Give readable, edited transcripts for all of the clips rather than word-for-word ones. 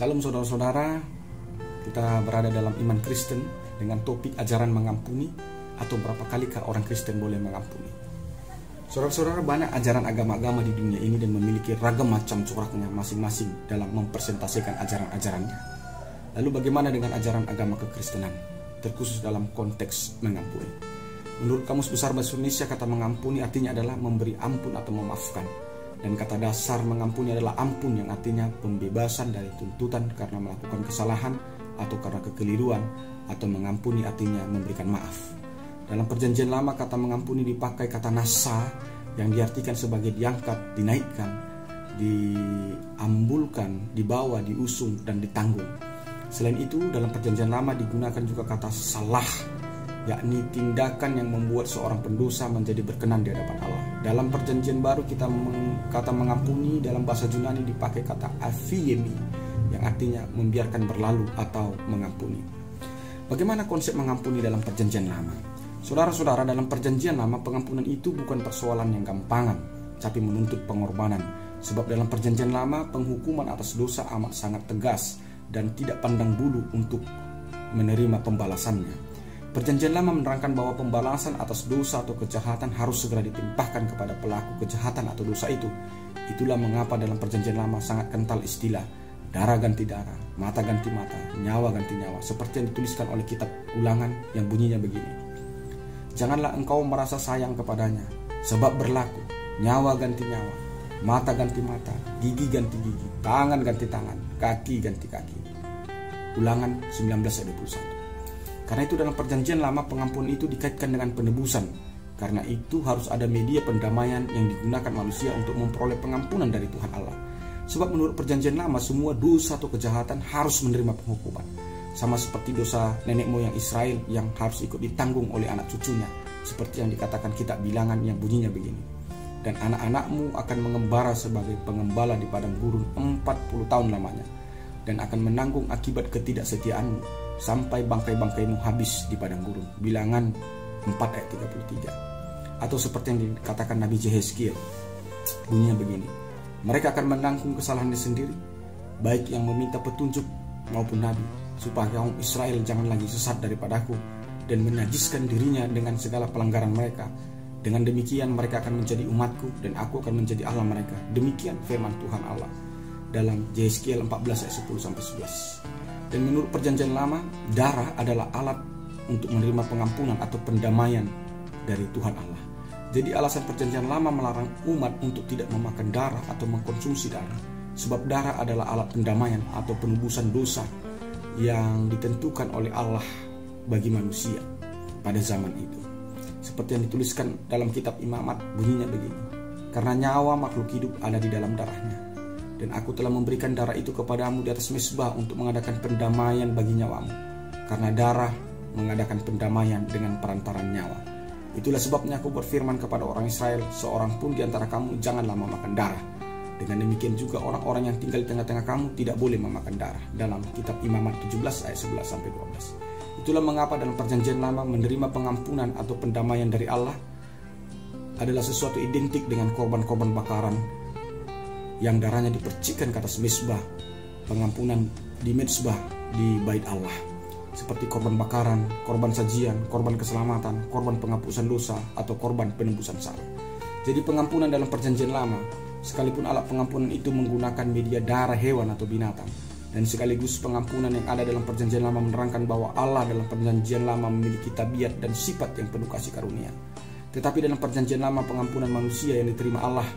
Salam saudara-saudara, kita berada dalam iman Kristen dengan topik ajaran mengampuni atau berapa kalikah orang Kristen boleh mengampuni. Saudara-saudara, banyak ajaran agama-agama di dunia ini dan memiliki ragam macam coraknya masing-masing dalam mempresentasikan ajaran-ajarannya. Lalu bagaimana dengan ajaran agama kekristenan, terkhusus dalam konteks mengampuni? Menurut Kamus Besar Bahasa Indonesia, kata mengampuni artinya adalah memberi ampun atau memaafkan. Dan kata dasar mengampuni adalah ampun, yang artinya pembebasan dari tuntutan karena melakukan kesalahan atau karena kekeliruan, atau mengampuni artinya memberikan maaf. Dalam Perjanjian Lama, kata mengampuni dipakai kata nasa, yang diartikan sebagai diangkat, dinaikkan, diambulkan, dibawa, diusung, dan ditanggung. Selain itu, dalam Perjanjian Lama digunakan juga kata salah, yakni tindakan yang membuat seorang pendosa menjadi berkenan di hadapan Allah. Dalam Perjanjian Baru kata mengampuni dalam bahasa Yunani dipakai kata aphiemi, yang artinya membiarkan berlalu atau mengampuni. Bagaimana konsep mengampuni dalam Perjanjian Lama? Saudara-saudara, dalam Perjanjian Lama pengampunan itu bukan persoalan yang gampangan, tapi menuntut pengorbanan. Sebab dalam Perjanjian Lama penghukuman atas dosa amat sangat tegas dan tidak pandang bulu untuk menerima pembalasannya. Perjanjian Lama menerangkan bahwa pembalasan atas dosa atau kejahatan harus segera ditimpahkan kepada pelaku kejahatan atau dosa itu. Itulah mengapa dalam Perjanjian Lama sangat kental istilah darah ganti darah, mata ganti mata, nyawa ganti nyawa, seperti yang dituliskan oleh kitab Ulangan yang bunyinya begini: janganlah engkau merasa sayang kepadanya, sebab berlaku nyawa ganti nyawa, mata ganti mata, gigi ganti gigi, tangan ganti tangan, kaki ganti kaki. Ulangan 19:21. Karena itu dalam Perjanjian Lama pengampunan itu dikaitkan dengan penebusan. Karena itu harus ada media pendamaian yang digunakan manusia untuk memperoleh pengampunan dari Tuhan Allah. Sebab menurut Perjanjian Lama semua dosa atau kejahatan harus menerima penghukuman. Sama seperti dosa nenek moyang Israel yang harus ikut ditanggung oleh anak cucunya. Seperti yang dikatakan kitab Bilangan yang bunyinya begini: dan anak-anakmu akan mengembara sebagai pengembala di padang gurun 40 tahun lamanya, dan akan menanggung akibat ketidaksetiaanmu sampai bangkai-bangkaimu habis di padang gurun. Bilangan 4:33. Atau seperti yang dikatakan Nabi Yehezkiel, bunyinya begini: mereka akan menanggung kesalahannya sendiri, baik yang meminta petunjuk maupun nabi, supaya kaum Israel jangan lagi sesat daripadaku dan menajiskan dirinya dengan segala pelanggaran mereka. Dengan demikian mereka akan menjadi umatku dan aku akan menjadi Allah mereka. Demikian firman Tuhan Allah dalam Yehezkiel 14:10-11. Dan menurut Perjanjian Lama, darah adalah alat untuk menerima pengampunan atau pendamaian dari Tuhan Allah. Jadi alasan Perjanjian Lama melarang umat untuk tidak memakan darah atau mengkonsumsi darah, sebab darah adalah alat pendamaian atau penebusan dosa yang ditentukan oleh Allah bagi manusia pada zaman itu. Seperti yang dituliskan dalam kitab Imamat, bunyinya begini: karena nyawa makhluk hidup ada di dalam darahnya, dan aku telah memberikan darah itu kepadamu di atas mezbah untuk mengadakan pendamaian bagi nyawamu. Karena darah mengadakan pendamaian dengan perantaran nyawa. Itulah sebabnya aku berfirman kepada orang Israel, seorang pun di antara kamu janganlah memakan darah. Dengan demikian juga orang-orang yang tinggal di tengah-tengah kamu tidak boleh memakan darah. Dalam kitab Imamat 17:11-12. Itulah mengapa dalam Perjanjian Lama menerima pengampunan atau pendamaian dari Allah adalah sesuatu identik dengan korban-korban bakaran yang darahnya dipercikkan ke atas mezbah, pengampunan di mezbah di bait Allah, seperti korban bakaran, korban sajian, korban keselamatan, korban penghapusan dosa, atau korban penebusan salah. Jadi pengampunan dalam Perjanjian Lama, sekalipun alat pengampunan itu menggunakan media darah hewan atau binatang, dan sekaligus pengampunan yang ada dalam Perjanjian Lama menerangkan bahwa Allah dalam Perjanjian Lama memiliki tabiat dan sifat yang penuh kasih karunia. Tetapi dalam Perjanjian Lama pengampunan manusia yang diterima Allah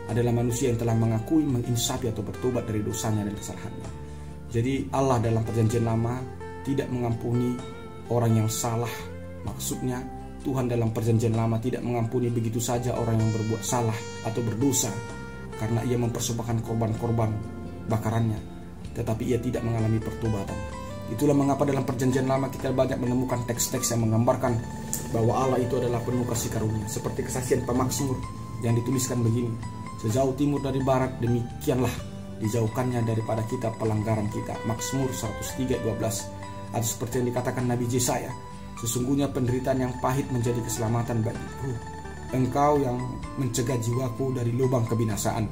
adalah manusia yang telah mengakui, menginsafi atau bertobat dari dosanya dan kesalahannya. Jadi Allah dalam Perjanjian Lama tidak mengampuni orang yang salah. Maksudnya Tuhan dalam Perjanjian Lama tidak mengampuni begitu saja orang yang berbuat salah atau berdosa karena ia mempersembahkan korban-korban bakarannya, tetapi ia tidak mengalami pertobatan. Itulah mengapa dalam Perjanjian Lama kita banyak menemukan teks-teks yang menggambarkan bahwa Allah itu adalah penuh kasih karunia, seperti kesaksian pemazmur yang dituliskan begini: sejauh timur dari barat, demikianlah dijauhkannya daripada kita pelanggaran kita. Mazmur 103:12. Atau seperti yang dikatakan Nabi Yesaya, sesungguhnya penderitaan yang pahit menjadi keselamatan bagiku. Engkau yang mencegah jiwaku dari lubang kebinasaan,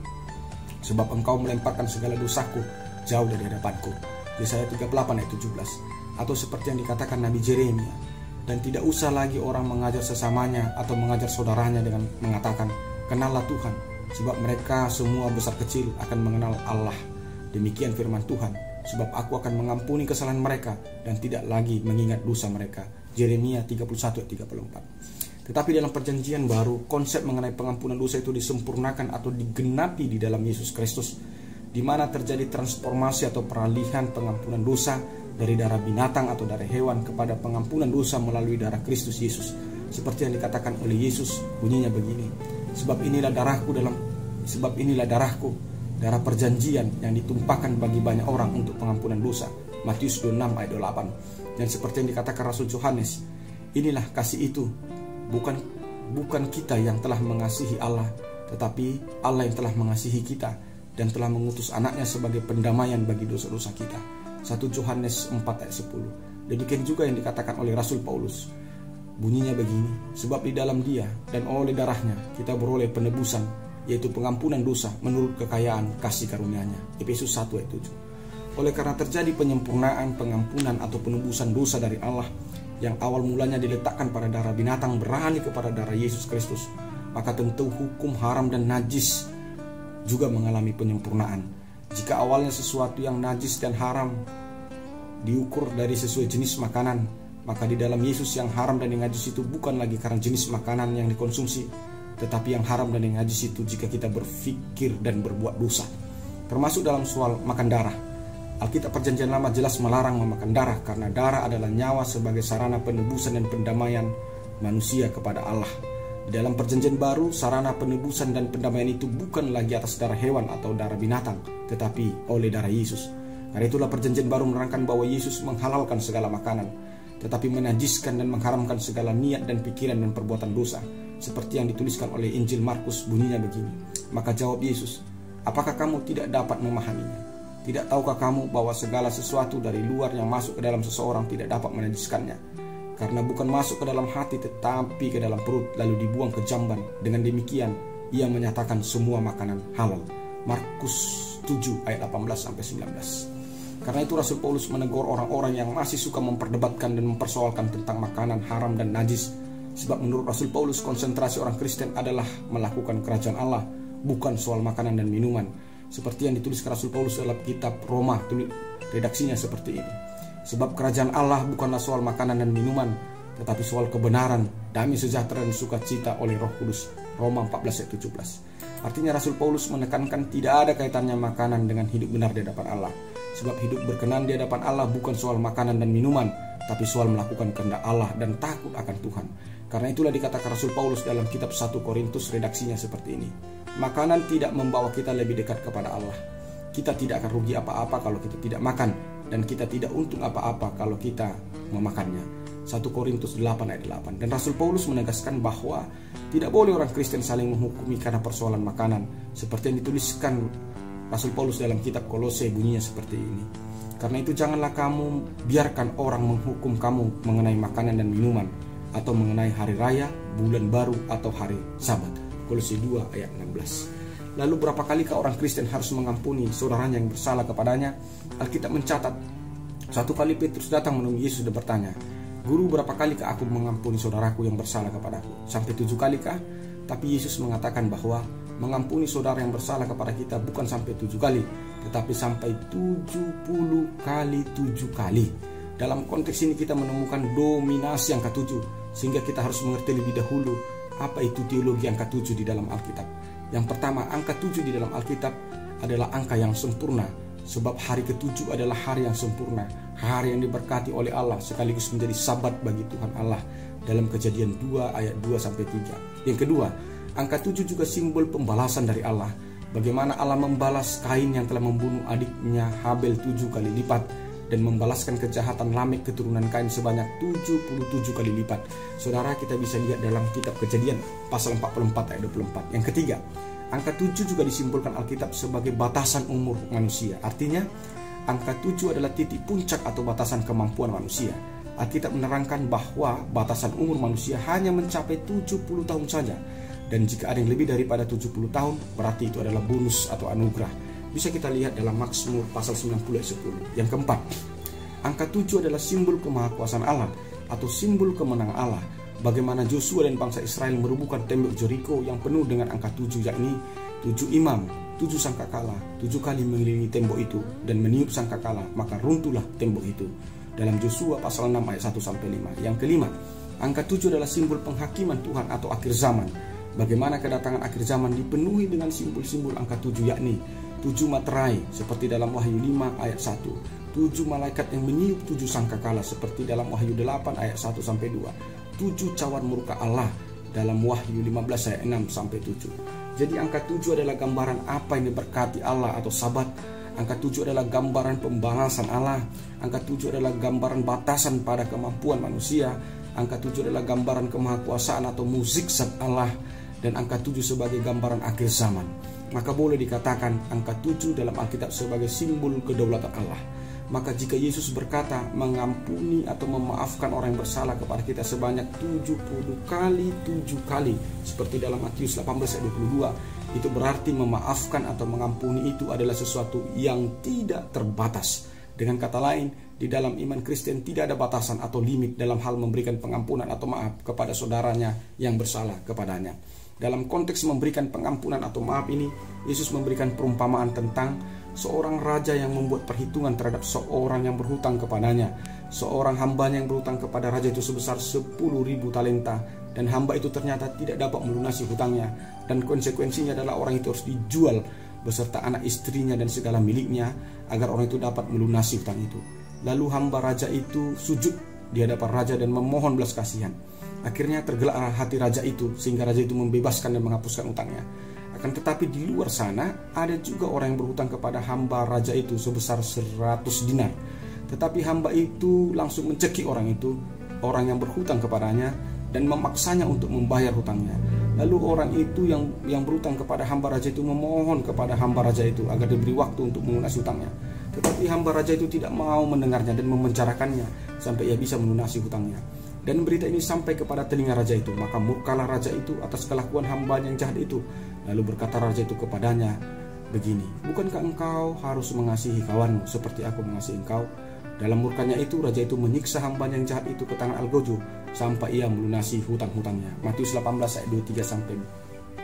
sebab engkau melemparkan segala dosaku jauh dari hadapanku. Yesaya 38 ayat 17. Atau seperti yang dikatakan Nabi Yeremia, dan tidak usah lagi orang mengajar sesamanya atau mengajar saudaranya dengan mengatakan, kenallah Tuhan, sebab mereka semua besar kecil akan mengenal Allah. Demikian firman Tuhan, sebab aku akan mengampuni kesalahan mereka dan tidak lagi mengingat dosa mereka. Yeremia 31 ayat 34. Tetapi dalam perjanjian baru, konsep mengenai pengampunan dosa itu disempurnakan atau digenapi di dalam Yesus Kristus, di mana terjadi transformasi atau peralihan pengampunan dosa dari darah binatang atau darah hewan kepada pengampunan dosa melalui darah Kristus Yesus. Seperti yang dikatakan oleh Yesus, bunyinya begini, sebab inilah darahku, darah perjanjian yang ditumpahkan bagi banyak orang untuk pengampunan dosa. Matius 26 ayat 8. Dan seperti yang dikatakan Rasul Yohanes, inilah kasih itu, bukan kita yang telah mengasihi Allah, tetapi Allah yang telah mengasihi kita dan telah mengutus anaknya sebagai pendamaian bagi dosa-dosa kita. 1 Yohanes 4 ayat 10. Demikian juga yang dikatakan oleh Rasul Paulus, bunyinya begini, sebab di dalam Dia dan oleh darahnya kita beroleh penebusan, yaitu pengampunan dosa menurut kekayaan kasih karunia-Nya. Efesus 1 ayat 7. Oleh karena terjadi penyempurnaan, pengampunan atau penebusan dosa dari Allah yang awal mulanya diletakkan pada darah binatang beralih kepada darah Yesus Kristus, maka tentu hukum haram dan najis juga mengalami penyempurnaan. Jika awalnya sesuatu yang najis dan haram diukur dari sesuai jenis makanan, maka di dalam Yesus yang haram dan yang najis itu bukan lagi karena jenis makanan yang dikonsumsi, tetapi yang haram dan yang najis itu jika kita berpikir dan berbuat dosa. Termasuk dalam soal makan darah. Alkitab Perjanjian Lama jelas melarang memakan darah karena darah adalah nyawa sebagai sarana penebusan dan pendamaian manusia kepada Allah. Di dalam Perjanjian Baru, sarana penebusan dan pendamaian itu bukan lagi atas darah hewan atau darah binatang, tetapi oleh darah Yesus. Karena itulah Perjanjian Baru menerangkan bahwa Yesus menghalalkan segala makanan, tetapi menajiskan dan mengharamkan segala niat dan pikiran dan perbuatan dosa. Seperti yang dituliskan oleh Injil Markus, bunyinya begini, maka jawab Yesus, apakah kamu tidak dapat memahaminya? Tidak tahukah kamu bahwa segala sesuatu dari luar yang masuk ke dalam seseorang tidak dapat menajiskannya? Karena bukan masuk ke dalam hati tetapi ke dalam perut lalu dibuang ke jamban. Dengan demikian ia menyatakan semua makanan halal. Markus 7 ayat 18-19. Karena itu Rasul Paulus menegur orang-orang yang masih suka memperdebatkan dan mempersoalkan tentang makanan haram dan najis. Sebab menurut Rasul Paulus konsentrasi orang Kristen adalah melakukan kerajaan Allah, bukan soal makanan dan minuman. Seperti yang dituliskan Rasul Paulus dalam kitab Roma, redaksinya seperti ini. Sebab kerajaan Allah bukanlah soal makanan dan minuman, tetapi soal kebenaran, damai sejahtera dan sukacita oleh Roh Kudus. Roma 14 ayat 17. Artinya Rasul Paulus menekankan tidak ada kaitannya makanan dengan hidup benar di hadapan Allah. Sebab hidup berkenan di hadapan Allah bukan soal makanan dan minuman, tapi soal melakukan kehendak Allah dan takut akan Tuhan. Karena itulah dikatakan Rasul Paulus dalam kitab 1 Korintus redaksinya seperti ini. Makanan tidak membawa kita lebih dekat kepada Allah. Kita tidak akan rugi apa-apa kalau kita tidak makan, dan kita tidak untung apa-apa kalau kita memakannya. 1 Korintus 8 ayat 8. Dan Rasul Paulus menegaskan bahwa tidak boleh orang Kristen saling menghukumi karena persoalan makanan, seperti yang dituliskan Rasul Paulus dalam kitab Kolose, bunyinya seperti ini. Karena itu janganlah kamu biarkan orang menghukum kamu mengenai makanan dan minuman, atau mengenai hari raya, bulan baru, atau hari Sabat. Kolose 2 ayat 16. Lalu berapa kalikah orang Kristen harus mengampuni saudaranya yang bersalah kepadanya? Alkitab mencatat, satu kali Petrus datang menemui Yesus dan bertanya, Guru, berapa kalikah aku mengampuni saudaraku yang bersalah kepadaku? Sampai 7 kalikah? Tapi Yesus mengatakan bahwa mengampuni saudara yang bersalah kepada kita bukan sampai 7 kali, tetapi sampai 70 kali 7 kali. Dalam konteks ini kita menemukan dominasi angka 7, sehingga kita harus mengerti lebih dahulu apa itu teologi angka 7 di dalam Alkitab. Yang pertama, angka 7 di dalam Alkitab adalah angka yang sempurna, sebab hari ke-7 adalah hari yang sempurna, hari yang diberkati oleh Allah sekaligus menjadi sabat bagi Tuhan Allah dalam Kejadian 2 ayat 2-3. Yang kedua, angka 7 juga simbol pembalasan dari Allah. Bagaimana Allah membalas Kain yang telah membunuh adiknya Habel 7 kali lipat, dan membalaskan kejahatan Lamek keturunan Kain sebanyak 77 kali lipat. Saudara, kita bisa lihat dalam kitab Kejadian pasal 44 ayat 24. Yang ketiga, angka 7 juga disimbolkan Alkitab sebagai batasan umur manusia. Artinya, angka 7 adalah titik puncak atau batasan kemampuan manusia. Alkitab menerangkan bahwa batasan umur manusia hanya mencapai 70 tahun saja. Dan jika ada yang lebih daripada 70 tahun, berarti itu adalah bonus atau anugerah. bisa kita lihat dalam Mazmur pasal 90 ayat 10. Yang keempat, angka 7 adalah simbol kemahakuasaan Allah atau simbol kemenangan Allah. Bagaimana Joshua dan bangsa Israel merubuhkan tembok Jericho yang penuh dengan angka 7, yakni 7 imam, 7 sangkakala, 7 kali mengelilingi tembok itu dan meniup sangkakala, maka runtuhlah tembok itu. Dalam Joshua pasal 6 ayat 1-5. Yang kelima, angka 7 adalah simbol penghakiman Tuhan atau akhir zaman. Bagaimana kedatangan akhir zaman dipenuhi dengan simbol-simbol angka 7, yakni 7 materai seperti dalam Wahyu 5 ayat 1, 7 malaikat yang meniup 7 sangkakala seperti dalam Wahyu 8 ayat 1-2, 7 cawan murka Allah dalam Wahyu 15 ayat 6-7. Jadi angka 7 adalah gambaran apa yang diberkati Allah atau sabat. Angka 7 adalah gambaran pembalasan Allah. Angka 7 adalah gambaran batasan pada kemampuan manusia. Angka 7 adalah gambaran kemahakuasaan atau mukjizat Allah. Dan angka 7 sebagai gambaran akhir zaman. Maka boleh dikatakan angka 7 dalam Alkitab sebagai simbol kedaulatan Allah. Maka jika Yesus berkata mengampuni atau memaafkan orang yang bersalah kepada kita sebanyak 70 kali 7 kali seperti dalam Matius 18 ayat 22, itu berarti memaafkan atau mengampuni itu adalah sesuatu yang tidak terbatas. Dengan kata lain, di dalam iman Kristen tidak ada batasan atau limit dalam hal memberikan pengampunan atau maaf kepada saudaranya yang bersalah kepadanya. Dalam konteks memberikan pengampunan atau maaf ini, Yesus memberikan perumpamaan tentang seorang raja yang membuat perhitungan terhadap seorang yang berhutang kepadanya. Seorang hambanya yang berhutang kepada raja itu sebesar 10.000 talenta, dan hamba itu ternyata tidak dapat melunasi hutangnya, dan konsekuensinya adalah orang itu harus dijual beserta anak istrinya dan segala miliknya agar orang itu dapat melunasi hutang itu. Lalu hamba raja itu sujud di hadapan raja dan memohon belas kasihan. Akhirnya tergeraklah hati raja itu sehingga raja itu membebaskan dan menghapuskan hutangnya. Akan tetapi di luar sana ada juga orang yang berhutang kepada hamba raja itu sebesar 100 dinar. Tetapi hamba itu langsung mencekik orang itu, orang yang berhutang kepadanya, dan memaksanya untuk membayar hutangnya. Lalu orang itu yang berhutang kepada hamba raja itu memohon kepada hamba raja itu agar diberi waktu untuk melunasi hutangnya. Tetapi hamba raja itu tidak mau mendengarnya dan memenjarakannya sampai ia bisa melunasi hutangnya. Dan berita ini sampai kepada telinga raja itu, maka murkalah raja itu atas kelakuan hambanya yang jahat itu. Lalu berkata raja itu kepadanya begini, bukankah engkau harus mengasihi kawanmu seperti aku mengasihi engkau? Dalam murkanya itu, raja itu menyiksa hambanya yang jahat itu ke tangan algojo sampai ia melunasi hutang-hutangnya. Matius 18 ayat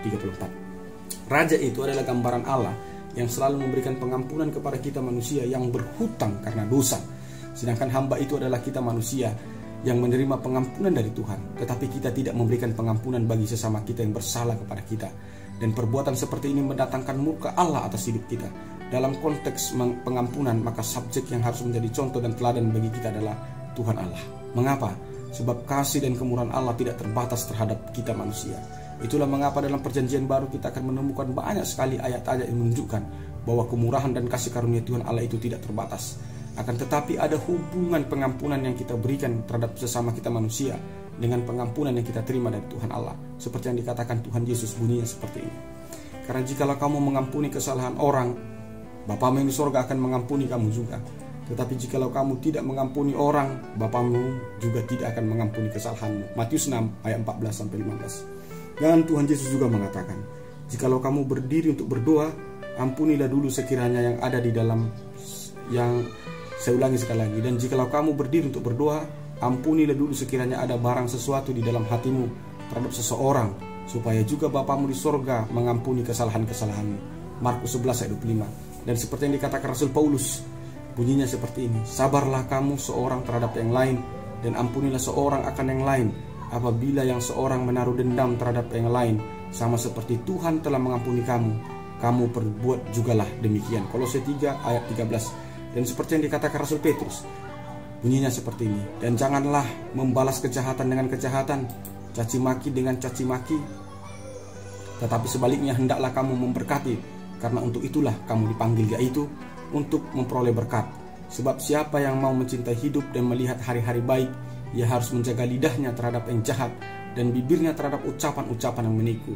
23-34. Raja itu adalah gambaran Allah yang selalu memberikan pengampunan kepada kita manusia yang berhutang karena dosa. Sedangkan hamba itu adalah kita manusia yang menerima pengampunan dari Tuhan, tetapi kita tidak memberikan pengampunan bagi sesama kita yang bersalah kepada kita. Dan perbuatan seperti ini mendatangkan murka Allah atas hidup kita. Dalam konteks pengampunan, maka subjek yang harus menjadi contoh dan teladan bagi kita adalah Tuhan Allah. Mengapa? Sebab kasih dan kemurahan Allah tidak terbatas terhadap kita manusia. Itulah mengapa dalam perjanjian baru kita akan menemukan banyak sekali ayat-ayat yang menunjukkan bahwa kemurahan dan kasih karunia Tuhan Allah itu tidak terbatas. Akan tetapi ada hubungan pengampunan yang kita berikan terhadap sesama kita manusia dengan pengampunan yang kita terima dari Tuhan Allah. Seperti yang dikatakan Tuhan Yesus bunyinya seperti ini. Karena jikalau kamu mengampuni kesalahan orang, Bapamu yang di sorga akan mengampuni kamu juga. Tetapi jikalau kamu tidak mengampuni orang, Bapamu juga tidak akan mengampuni kesalahanmu. Matius 6 ayat 14-15. Dan Tuhan Yesus juga mengatakan, jikalau kamu berdiri untuk berdoa, ampunilah dulu sekiranya yang ada di dalam saya ulangi sekali lagi. Dan jikalau kamu berdiri untuk berdoa, ampunilah dulu sekiranya ada barang sesuatu di dalam hatimu terhadap seseorang, supaya juga Bapamu di sorga mengampuni kesalahan-kesalahanmu. Markus 11 ayat 25. Dan seperti yang dikatakan Rasul Paulus, bunyinya seperti ini, sabarlah kamu seorang terhadap yang lain, dan ampunilah seorang akan yang lain. Apabila yang seorang menaruh dendam terhadap yang lain, sama seperti Tuhan telah mengampuni kamu, kamu perbuat jugalah demikian. Kolose 3 ayat 13. Dan seperti yang dikatakan Rasul Petrus, bunyinya seperti ini, dan janganlah membalas kejahatan dengan kejahatan, caci maki dengan caci maki, tetapi sebaliknya hendaklah kamu memberkati, karena untuk itulah kamu dipanggil, yaitu untuk memperoleh berkat. Sebab siapa yang mau mencintai hidup dan melihat hari-hari baik, ia harus menjaga lidahnya terhadap yang jahat dan bibirnya terhadap ucapan-ucapan yang menipu.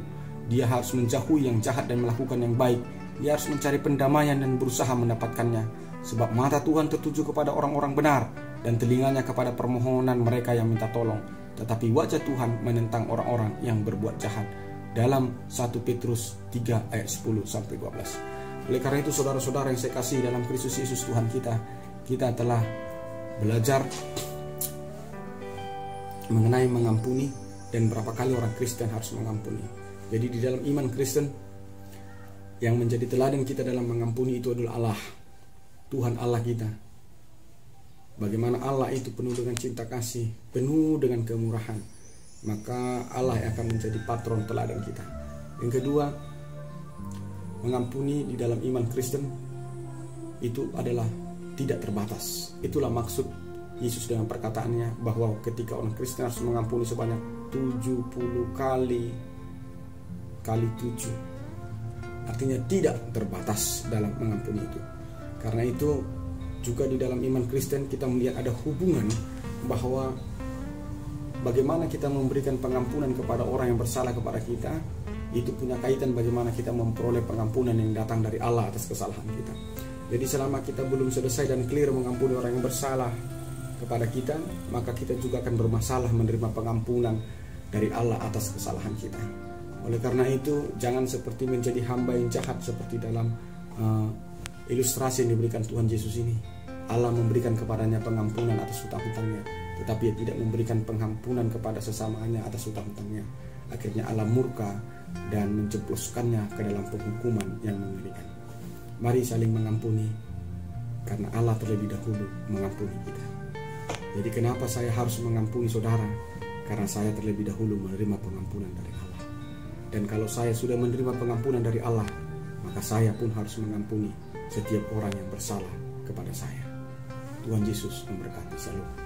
Dia harus menjauhi yang jahat dan melakukan yang baik. Dia harus mencari pendamaian dan berusaha mendapatkannya. Sebab mata Tuhan tertuju kepada orang-orang benar dan telinganya kepada permohonan mereka yang minta tolong. Tetapi wajah Tuhan menentang orang-orang yang berbuat jahat. Dalam 1 Petrus 3 ayat 10-12. Oleh karena itu saudara-saudara yang saya kasih dalam Kristus Yesus Tuhan kita telah belajar mengenai mengampuni dan berapa kali orang Kristen harus mengampuni. Jadi di dalam iman Kristen yang menjadi teladan kita dalam mengampuni itu adalah Allah, Tuhan Allah kita. Bagaimana Allah itu penuh dengan cinta kasih, penuh dengan kemurahan, maka Allah yang akan menjadi patron teladan kita. Yang kedua, mengampuni di dalam iman Kristen itu adalah tidak terbatas. Itulah maksud Yesus dengan perkataannya bahwa ketika orang Kristen harus mengampuni sebanyak 70 kali 7. Artinya tidak terbatas dalam mengampuni itu. Karena itu juga di dalam iman Kristen kita melihat ada hubungan bahwa bagaimana kita memberikan pengampunan kepada orang yang bersalah kepada kita, itu punya kaitan bagaimana kita memperoleh pengampunan yang datang dari Allah atas kesalahan kita. Jadi selama kita belum selesai dan clear mengampuni orang yang bersalah kepada kita, maka kita juga akan bermasalah menerima pengampunan dari Allah atas kesalahan kita. Oleh karena itu, jangan seperti menjadi hamba yang jahat seperti dalam ilustrasi yang diberikan Tuhan Yesus ini. Allah memberikan kepadanya pengampunan atas hutang-hutangnya, tetapi dia tidak memberikan pengampunan kepada sesamanya atas hutang-hutangnya. Akhirnya Allah murka dan menjebloskannya ke dalam penghukuman yang mengerikan. Mari saling mengampuni, karena Allah terlebih dahulu mengampuni kita. Jadi kenapa saya harus mengampuni saudara? Karena saya terlebih dahulu menerima pengampunan dari Allah. Dan kalau saya sudah menerima pengampunan dari Allah, maka saya pun harus mengampuni setiap orang yang bersalah kepada saya. Tuhan Yesus memberkati. Shalom.